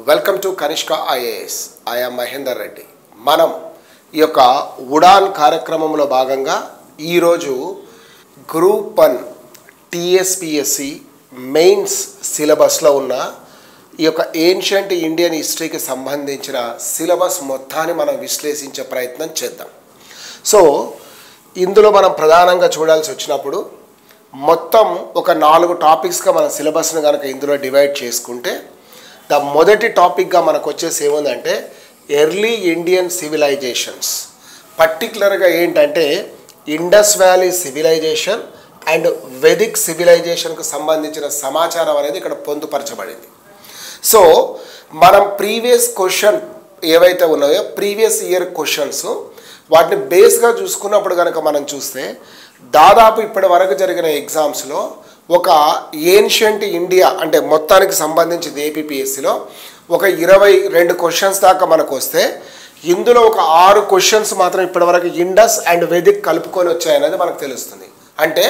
Welcome to Kanishka IAS. I am Mahender Reddy. మనం ఈ యొక్క ఉడాన్ కార్యక్రమంలో భాగంగా ఈరోజు గ్రూప్ 1 టీఎస్పిఎస్సి మెయిన్స్ సిలబస్లో ఉన్న ఈ యొక్క ఏన్షియంట్ ఇండియన్ హిస్టరీకి సంబంధించిన సిలబస్ మొత్తాన్ని మనం విశ్లేషించే ప్రయత్నం చేద్దాం. సో ఇందులో మనం ప్రధానంగా చూడాల్సి వచ్చినప్పుడు మొత్తం ఒక 4 టాపిక్స్గా మన సిలబస్ను కనుక ఇందులో డివైడ్ చేసుకుంటే మొదటి టాపిక్గా మనకు వచ్చేసి ఏముందంటే ఎర్లీ ఇండియన్ సివిలైజేషన్స్. పర్టికులర్గా ఏంటంటే Indus valley civilization and Vedic సివిలైజేషన్కు సంబంధించిన సమాచారం అనేది ఇక్కడ పొందుపరచబడింది. సో మనం ప్రీవియస్ క్వశ్చన్ ఏవైతే ఉన్నాయో ప్రీవియస్ ఇయర్ క్వశ్చన్స్ వాటిని బేస్గా చూసుకున్నప్పుడు కనుక మనం చూస్తే దాదాపు ఇప్పటి వరకు జరిగిన ఎగ్జామ్స్లో ఒక ఏన్షియంట్ ఇండియా అంటే మొత్తానికి సంబంధించింది ఏపీపీఎస్సిలో ఒక 22 క్వశ్చన్స్ దాకా మనకు వస్తే ఇందులో ఒక 6 క్వశ్చన్స్ మాత్రం ఇప్పటివరకు ఇండస్ అండ్ వెదిక్ కలుపుకొని వచ్చాయనేది మనకు తెలుస్తుంది. అంటే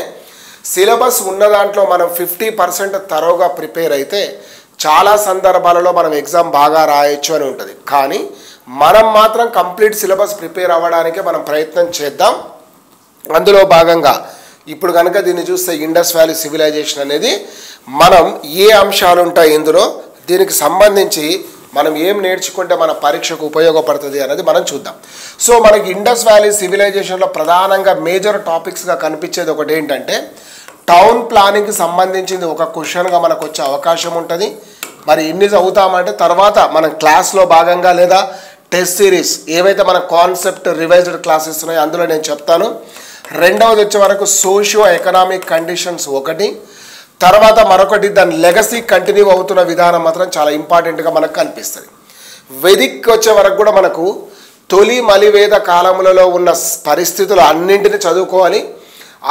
సిలబస్ ఉన్న దాంట్లో మనం 50% తరోగా ప్రిపేర్ అయితే చాలా సందర్భాలలో మనం ఎగ్జామ్ బాగా రాయొచ్చు అని ఉంటుంది. కానీ మనం మాత్రం కంప్లీట్ సిలబస్ ప్రిపేర్ అవ్వడానికే మనం ప్రయత్నం చేద్దాం. అందులో భాగంగా ఇప్పుడు కనుక దీన్ని చూస్తే ఇండస్ వ్యాలీ సివిలైజేషన్ అనేది మనం ఏ అంశాలు ఉంటాయి ఇందులో దీనికి సంబంధించి మనం ఏం నేర్చుకుంటే మన పరీక్షకు ఉపయోగపడుతుంది అనేది మనం చూద్దాం. సో మనకి ఇండస్ వ్యాలీ సివిలైజేషన్లో ప్రధానంగా మేజర్ టాపిక్స్గా కనిపించేది ఒకటి ఏంటంటే టౌన్ ప్లానింగ్కి సంబంధించింది ఒక క్వశ్చన్గా మనకు వచ్చే అవకాశం ఉంటుంది. మరి ఇన్ని చదువుతామంటే తర్వాత మనం క్లాస్లో భాగంగా లేదా టెస్ట్ సిరీస్ ఏవైతే మన కాన్సెప్ట్ రివైజ్డ్ క్లాసెస్ ఉన్నాయో అందులో నేను చెప్తాను. రెండవది వచ్చే వరకు సోషియో ఎకనామిక్ కండిషన్స్ ఒకటి, తర్వాత మరొకటి దాని లెగసీ కంటిన్యూ అవుతున్న విధానం మాత్రం చాలా ఇంపార్టెంట్గా మనకు కనిపిస్తుంది. వెదిక్ వచ్చే వరకు కూడా మనకు తొలి మలివేద కాలములలో ఉన్న పరిస్థితులు అన్నింటినీ చదువుకోవాలి.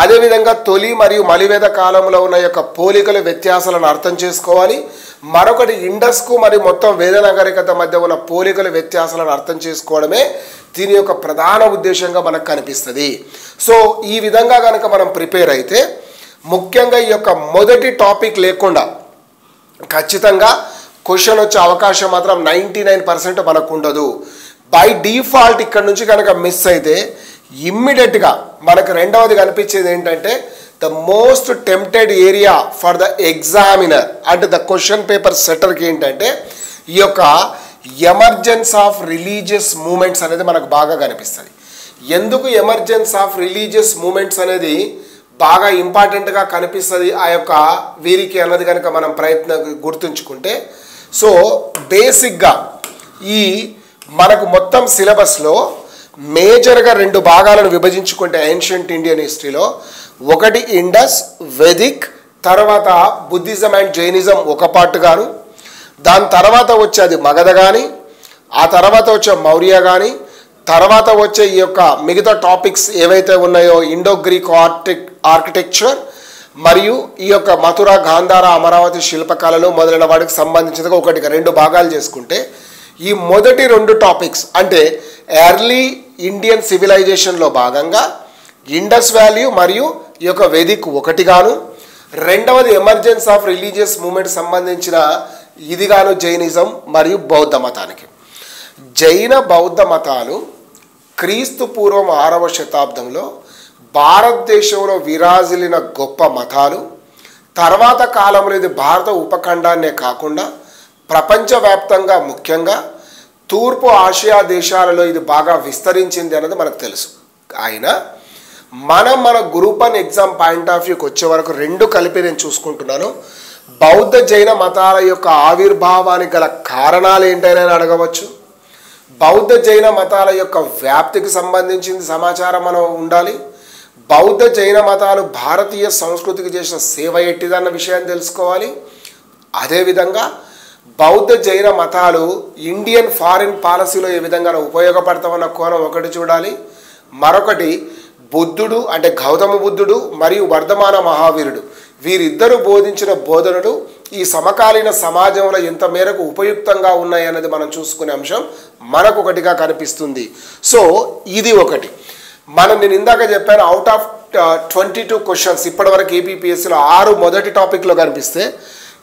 అదేవిధంగా తొలి మరియు మలివేద కాలంలో ఉన్న యొక్క పోలికలు వ్యత్యాసాలను అర్థం చేసుకోవాలి. మరొకటి ఇండస్కు మరియు మొత్తం వేద నాగరికత మధ్య ఉన్న పోలికలు వ్యత్యాసాలను అర్థం చేసుకోవడమే దీని యొక్క ప్రధాన ఉద్దేశంగా మనకు కనిపిస్తుంది. సో ఈ విధంగా కనుక మనం ప్రిపేర్ అయితే ముఖ్యంగా ఈ యొక్క మొదటి టాపిక్ లేకుండా ఖచ్చితంగా క్వశ్చన్ వచ్చే అవకాశం మాత్రం 99% మనకు ఉండదు. బై డిఫాల్ట్ ఇక్కడ నుంచి కనుక మిస్ అయితే ఇమ్మీడియట్గా మనకు రెండవది కనిపించేది ఏంటంటే the most tempted area for the examiner అంటే ద క్వశ్చన్ పేపర్ సెటర్కి ఏంటంటే ఈ యొక్క ఎమర్జెన్స్ ఆఫ్ రిలీజియస్ మూమెంట్స్ అనేది మనకు బాగా కనిపిస్తుంది. ఎందుకు ఎమర్జెన్స్ ఆఫ్ రిలీజియస్ మూమెంట్స్ అనేది బాగా ఇంపార్టెంట్గా కనిపిస్తుంది ఆ యొక్క వీరికి అన్నది కనుక మనం గుర్తుంచుకుంటే సో బేసిక్గా ఈ మనకు మొత్తం సిలబస్లో మేజర్గా 2 భాగాలను విభజించుకుంటే ఏన్షియంట్ ఇండియన్ హిస్టరీలో ఒకటి ఇండస్ వెదిక్, తర్వాత బుద్ధిజం అండ్ జైనిజం ఒక పార్ట్ గాను, దాని తర్వాత వచ్చేది మగధ కానీ, ఆ తర్వాత వచ్చే మౌర్య కానీ, తర్వాత వచ్చే ఈ యొక్క మిగతా టాపిక్స్ ఏవైతే ఉన్నాయో ఇండో గ్రీక్ ఆర్కిటెక్చర్ మరియు ఈ యొక్క మథుర గాంధార అమరావతి శిల్పకళలు మొదలైన వాటికి సంబంధించినగా ఒకటిగా 2 భాగాలు చేసుకుంటే ఈ మొదటి 2 టాపిక్స్ అంటే ఎర్లీ ఇండియన్ సివిలైజేషన్లో భాగంగా ఇండస్ వ్యాలీ మరియు ఈ యొక్క వెదిక్ ఒకటిగాను, రెండవది ఎమర్జెన్స్ ఆఫ్ రిలీజియస్ మూమెంట్ సంబంధించిన ఇదిగాను జైనిజం మరియు బౌద్ధ మతానికి. జైన బౌద్ధ మతాలు క్రీస్తు పూర్వం 6వ శతాబ్దంలో భారతదేశంలో విరాజిల్లిన గొప్ప మతాలు. తర్వాత కాలంలో ఇది భారత ఉపఖండాన్నే కాకుండా ప్రపంచవ్యాప్తంగా ముఖ్యంగా తూర్పు ఆసియా దేశాలలో ఇది బాగా విస్తరించింది అన్నది మనకు తెలుసు. అయినా మన గ్రూప్ 1 ఎగ్జామ్ పాయింట్ ఆఫ్ వ్యూకి వచ్చే వరకు 2 కలిపి నేను చూసుకుంటున్నాను. బౌద్ధ జైన మతాల యొక్క ఆవిర్భావానికి గల కారణాలు ఏంటైనా అడగవచ్చు. బౌద్ధ జైన మతాల యొక్క వ్యాప్తికి సంబంధించింది సమాచారం మనం ఉండాలి. బౌద్ధ జైన మతాలు భారతీయ సంస్కృతికి చేసిన సేవ ఎట్టిదన్న విషయాన్ని తెలుసుకోవాలి. అదేవిధంగా బౌద్ధ జైన మతాలు ఇండియన్ ఫారిన్ పాలసీలో ఏ విధంగా ఉపయోగపడతామన్న కోణం ఒకటి చూడాలి. మరొకటి బుద్ధుడు అంటే గౌతమ బుద్ధుడు మరియు వర్ధమాన మహావీరుడు వీరిద్దరూ బోధించిన బోధనలు ఈ సమకాలీన సమాజంలో ఎంత మేరకు ఉపయుక్తంగా ఉన్నాయన్నది మనం చూసుకునే అంశం మనకు ఒకటిగా కనిపిస్తుంది. సో ఇది ఒకటి. నేను ఇందాక చెప్పాను అవుట్ ఆఫ్ 22 క్వశ్చన్స్ ఇప్పటివరకు ఏపీపీఎస్సీలో 6 మొదటి టాపిక్లో కనిపిస్తే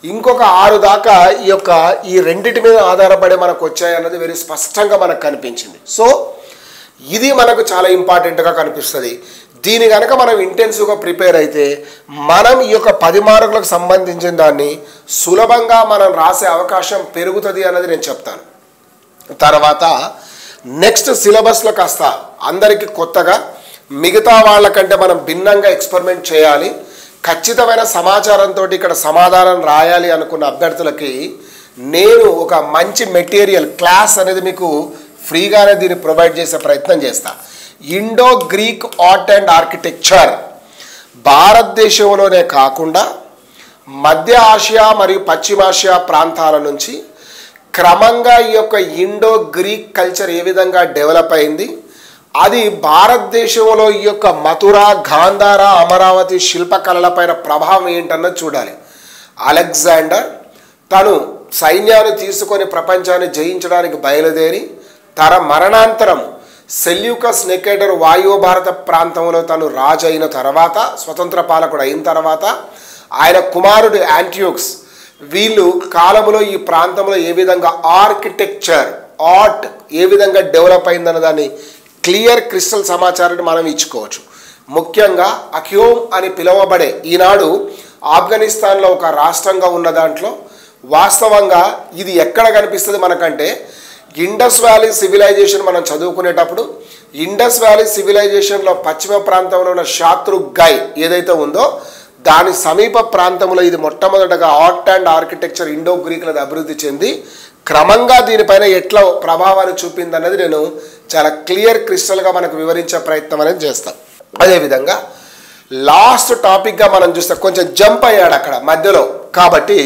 ఇంకొక 6 దాకా ఈ రెండిటి మీద ఆధారపడి మనకు వచ్చాయన్నది వెరీ స్పష్టంగా మనకు కనిపించింది. సో ఇది మనకు చాలా ఇంపార్టెంట్గా కనిపిస్తుంది. దీని కనుక మనం ఇంటెన్సివ్గా ప్రిపేర్ అయితే మనం ఈ యొక్క 10 మార్కులకు సంబంధించిన దాన్ని సులభంగా మనం రాసే అవకాశం పెరుగుతుంది అన్నది నేను చెప్తాను. తర్వాత నెక్స్ట్ సిలబస్లో కాస్త అందరికీ కొత్తగా మిగతా వాళ్ళకంటే మనం భిన్నంగా ఎక్స్పెరిమెంట్ చేయాలి, ఖచ్చితమైన సమాచారంతో ఇక్కడ సమాధానం రాయాలి అనుకున్న అభ్యర్థులకి నేను ఒక మంచి మెటీరియల్ క్లాస్ అనేది మీకు ఫ్రీగానే దీన్ని ప్రొవైడ్ చేసే ప్రయత్నం చేస్తా. Indo Greek art and architecture భారతదేశంలోనే కాకుండా మధ్య ఆసియా మరియు పశ్చిమాసియా ప్రాంతాల నుంచి క్రమంగా ఈ యొక్క ఇండో గ్రీక్ కల్చర్ ఏ విధంగా డెవలప్ అయింది, అది భారతదేశంలో ఈ యొక్క మథుర, గాంధార, అమరావతి శిల్పకళలపైన ప్రభావం ఏంటన్నది చూడాలి. అలెగ్జాండర్ తను సైన్యాన్ని తీసుకొని ప్రపంచాన్ని జయించడానికి బయలుదేరి తన మరణాంతరం సెల్యూకస్ నికేటర్ వాయువ్య భారత ప్రాంతంలో తను రాజు అయిన తర్వాత, స్వతంత్ర పాలకుడు అయిన తర్వాత ఆయన కుమారుడు యాంటియోక్స్ వీళ్ళు కాలంలో ఈ ప్రాంతంలో ఏ విధంగా ఆర్కిటెక్చర్, ఆర్ట్ ఏ విధంగా డెవలప్ అయిందన్న దాన్ని క్లియర్ క్రిస్టల్ సమాచారాన్ని మనం ఇచ్చుకోవచ్చు. ముఖ్యంగా అఖ్యోమ్ అని పిలువబడే ఈనాడు ఆఫ్ఘనిస్తాన్లో ఒక రాష్ట్రంగా ఉన్న దాంట్లో వాస్తవంగా ఇది ఎక్కడ కనిపిస్తుంది మనకంటే ఇండస్ వ్యాలీ సివిలైజేషన్ మనం చదువుకునేటప్పుడు ఇండస్ వ్యాలీ సివిలైజేషన్లో పశ్చిమ ప్రాంతంలో ఉన్న షాత్రుగై ఏదైతే ఉందో దాని సమీప ప్రాంతంలో ఇది మొట్టమొదటగా ఆర్ట్ అండ్ ఆర్కిటెక్చర్ ఇండో గ్రీకులది అభివృద్ధి చెంది క్రమంగా దీనిపైన ఎట్లా ప్రభావాన్ని చూపింది అన్నది నేను చాలా క్లియర్ క్రిస్టల్గా మనకు వివరించే ప్రయత్నం అనేది చేస్తాను. అదేవిధంగా లాస్ట్ టాపిక్గా మనం చూస్తే కొంచెం జంప్ అయ్యాడు అక్కడ మధ్యలో, కాబట్టి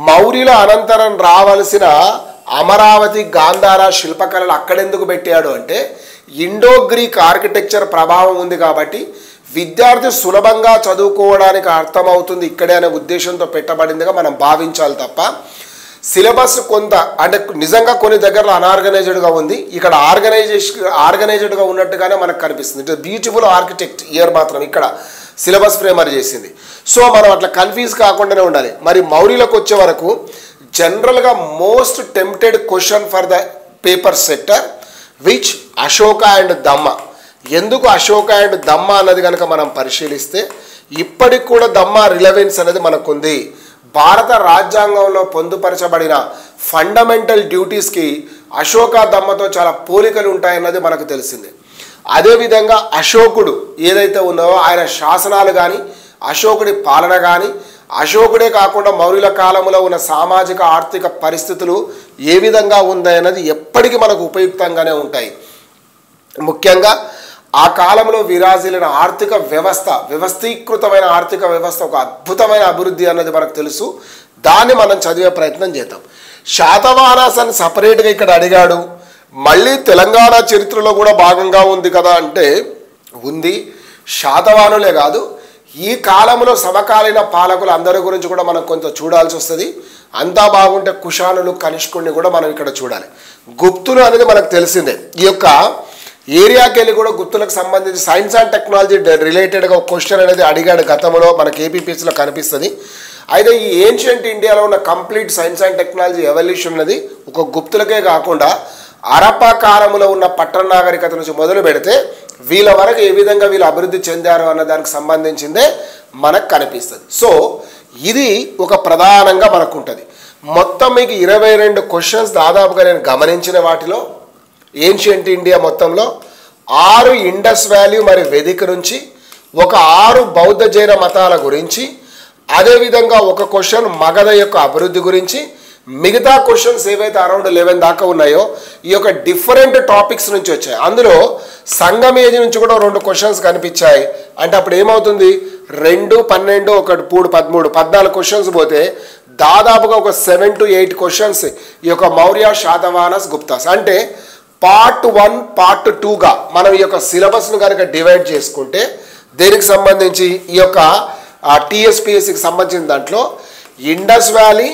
మౌర్యుల అనంతరం రావాల్సిన అమరావతి, గాంధార శిల్పకళలు అక్కడెందుకు పెట్టాడు అంటే ఇండో గ్రీక్ ఆర్కిటెక్చర్ ప్రభావం ఉంది కాబట్టి విద్యార్థి సులభంగా చదువుకోవడానికి అర్థమవుతుంది ఇక్కడే అనే ఉద్దేశంతో పెట్టబడిందిగా మనం భావించాలి తప్ప సిలబస్ కొంత అంటే నిజంగా కొన్ని దగ్గరలో అన్ఆర్గనైజ్డ్గా ఉంది, ఇక్కడ ఆర్గనైజ్డ్గా ఉన్నట్టుగానే మనకు కనిపిస్తుంది. ఇట్ బ్యూటిఫుల్ ఆర్కిటెక్ట్ ఇయర్ మాత్రం ఇక్కడ సిలబస్ ఫ్రేమర్ చేసింది. సో మనం అట్లా కన్ఫ్యూజ్ కాకుండానే ఉండాలి. మరి మౌర్యులకు వచ్చే వరకు జనరల్గా most tempted question for the paper sector which Ashoka and Dhamma. ఎందుకు అశోక అండ్ దమ్మ అన్నది కనుక మనం పరిశీలిస్తే ఇప్పటికి కూడా దమ్మ రిలవెన్స్ అనేది మనకుంది. భారత రాజ్యాంగంలో పొందుపరచబడిన ఫండమెంటల్ డ్యూటీస్కి అశోక దమ్మతో చాలా పోలికలు ఉంటాయన్నది మనకు తెలిసింది. అదేవిధంగా అశోకుడు ఏదైతే ఉన్నదో ఆయన శాసనాలు కానీ అశోకుడి పాలన కానీ అశోకుడే కాకుండా మౌర్యుల కాలంలో ఉన్న సామాజిక ఆర్థిక పరిస్థితులు ఏ విధంగా ఉందన్నది ఎప్పటికీ మనకు ఉపయుక్తంగానే ఉంటాయి. ముఖ్యంగా ఆ కాలంలో విరాజిల్లిన ఆర్థిక వ్యవస్థ, వ్యవస్థీకృతమైన ఆర్థిక వ్యవస్థ ఒక అద్భుతమైన అభివృద్ధి అన్నది మనకు తెలుసు. దాన్ని మనం చదివే ప్రయత్నం చేద్దాం. శాతవాహనాస్ అని సపరేట్గా ఇక్కడ అడిగాడు. మళ్ళీ తెలంగాణ చరిత్రలో కూడా భాగంగా ఉంది కదా అంటే ఉంది. శాతవాహనులే కాదు, ఈ కాలంలో సమకాలీన పాలకులు అందరి గురించి కూడా మనం కొంత చూడాల్సి వస్తుంది. అంతా బాగుంటే కుషానులు, కనిష్కుడిని కూడా మనం ఇక్కడ చూడాలి. గుప్తులు అనేది మనకు తెలిసిందే. ఈ యొక్క ఏరియాకి వెళ్ళి కూడా గుప్తులకు సంబంధించి సైన్స్ అండ్ టెక్నాలజీ రిలేటెడ్గా ఒక క్వశ్చన్ అనేది అడిగాడు గతంలో, మనకి ఏపీపీఎస్లో కనిపిస్తుంది. అయితే ఈ ఏన్షియంట్ ఇండియాలో ఉన్న complete science and technology evolution అనేది ఒక గుప్తులకే కాకుండా హరప్పా కాలంలో ఉన్న పట్టణ నాగరికత నుంచి మొదలు పెడితే వీళ్ళ వరకు ఏ విధంగా వీళ్ళు అభివృద్ధి చెందారు అన్న దానికి సంబంధించిందే మనకు కనిపిస్తుంది. సో ఇది ఒక ప్రధానంగా మనకు ఉంటుంది. మొత్తం మీకు 22 క్వశ్చన్స్ దాదాపుగా నేను గమనించిన వాటిలో ఏన్షియంట్ ఇండియా మొత్తంలో 6 ఇండస్ వ్యాలీ మరియు వెదిక్ నుంచి, ఒక 6 బౌద్ధ జైన మతాల గురించి, అదేవిధంగా ఒక క్వశ్చన్ మగధ యొక్క అభివృద్ధి గురించి, మిగతా క్వశ్చన్స్ ఏవైతే అరౌండ్ 11 దాకా ఉన్నాయో ఈ యొక్క డిఫరెంట్ టాపిక్స్ నుంచి వచ్చాయి. అందులో సంగమేజ్ నుంచి కూడా 2 క్వశ్చన్స్ కనిపించాయి. అంటే అప్పుడు ఏమవుతుంది, 2, 12, 1, 3, 13, 14 క్వశ్చన్స్ పోతే దాదాపుగా ఒక 7 to 8 క్వశ్చన్స్ ఈ యొక్క మౌర్య, శాతవాహనస్, గుప్తాస్ అంటే పార్ట్ 1, పార్ట్ 2గా మనం ఈ యొక్క సిలబస్ను కనుక డివైడ్ చేసుకుంటే దేనికి సంబంధించి ఈ యొక్క టీఎస్పీఎస్సికి సంబంధించిన దాంట్లో Indus valley,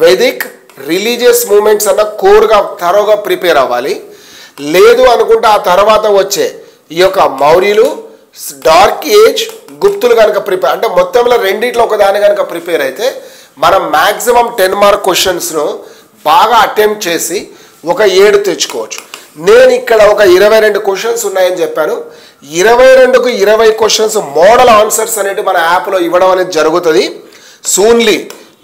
Vedic, religious movements అన్న కోర్గా తరోగా ప్రిపేర్ అవ్వాలి. లేదు అనుకుంటే ఆ తర్వాత వచ్చే ఈ యొక్క మౌర్యులు, డార్క్ ఏజ్, గుప్తులు కనుక ప్రిపేర్ అంటే మొత్తంలో రెండిట్లో ఒకదాని కనుక ప్రిపేర్ అయితే మనం మ్యాక్సిమం 10 మార్క్ క్వశ్చన్స్ను బాగా అటెంప్ట్ చేసి ఒక 7 తెచ్చుకోవచ్చు. నేను ఇక్కడ ఒక 22 క్వశ్చన్స్ ఉన్నాయని చెప్పాను. 22కు 20 క్వశ్చన్స్ మోడల్ ఆన్సర్స్ అనేవి మన యాప్లో ఇవ్వడం అనేది జరుగుతుంది. సూన్లీ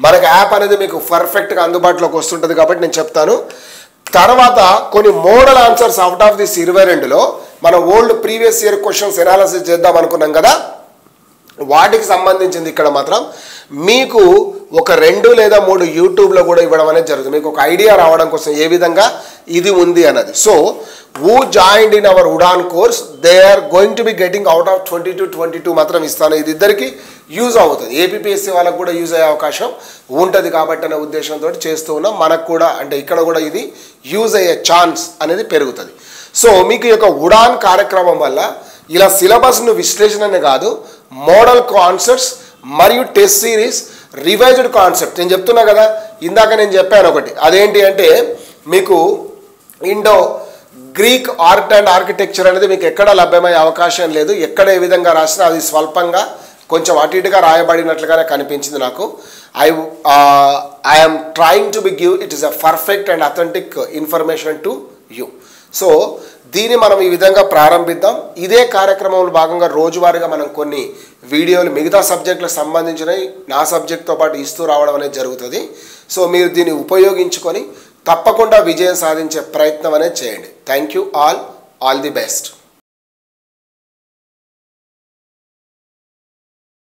మనకు యాప్ అనేది మీకు పర్ఫెక్ట్గా అందుబాటులోకి వస్తుంటుంది కాబట్టి నేను చెప్తాను. తర్వాత కొన్ని model answers out of this 22లో మన old previous year questions analysis చేద్దాం అనుకున్నాం కదా, వాటికి సంబంధించింది ఇక్కడ మాత్రం మీకు ఒక 2 లేదా 3 యూట్యూబ్లో కూడా ఇవ్వడం అనేది జరుగుతుంది. మీకు ఒక ఐడియా రావడం కోసం ఏ విధంగా ఇది ఉంది అన్నది. So who joined in our Udaan course, they are going to be getting out of 20 to 22 మాత్రం ఇస్తాను. ఇది ఇద్దరికి యూజ్ అవుతుంది. ఏపీఎస్సీ వాళ్ళకు కూడా యూజ్ అయ్యే అవకాశం ఉంటుంది కాబట్టి అనే ఉద్దేశంతో చేస్తూ ఉన్నాం. మనకు కూడా అంటే ఇక్కడ కూడా ఇది యూజ్ అయ్యే ఛాన్స్ అనేది పెరుగుతుంది. సో మీకు ఈ యొక్క ఉడాన్ కార్యక్రమం వల్ల ఇలా సిలబస్ను విశ్లేషణనే కాదు, మోడల్ కాన్సెప్ట్స్ మరియు టెస్ట్ సిరీస్, రివైజ్డ్ కాన్సెప్ట్ నేను చెప్తున్నా కదా, ఇందాక నేను చెప్పాను ఒకటి, అదేంటి అంటే మీకు Indo Greek art and architecture అనేది మీకు ఎక్కడ లభ్యమయ్యే అవకాశం లేదు. ఎక్కడ ఏ విధంగా రాసినా అది స్వల్పంగా కొంచెం అటు ఇటుగా రాయబడినట్లుగానే కనిపించింది నాకు. I'm trying to be give it is a perfect and authentic information to you. So దీన్ని మనం ఈ విధంగా ప్రారంభిద్దాం. ఇదే కార్యక్రమంలో భాగంగా రోజువారీగా మనం కొన్ని వీడియోలు మిగతా సబ్జెక్టులకు సంబంధించినవి నా సబ్జెక్ట్తో పాటు ఇస్తూ రావడం అనేది జరుగుతుంది. సో మీరు దీన్ని ఉపయోగించుకొని తప్పకుండా విజయం సాధించే ప్రయత్నం అనేది చేయండి. Thank you all the best.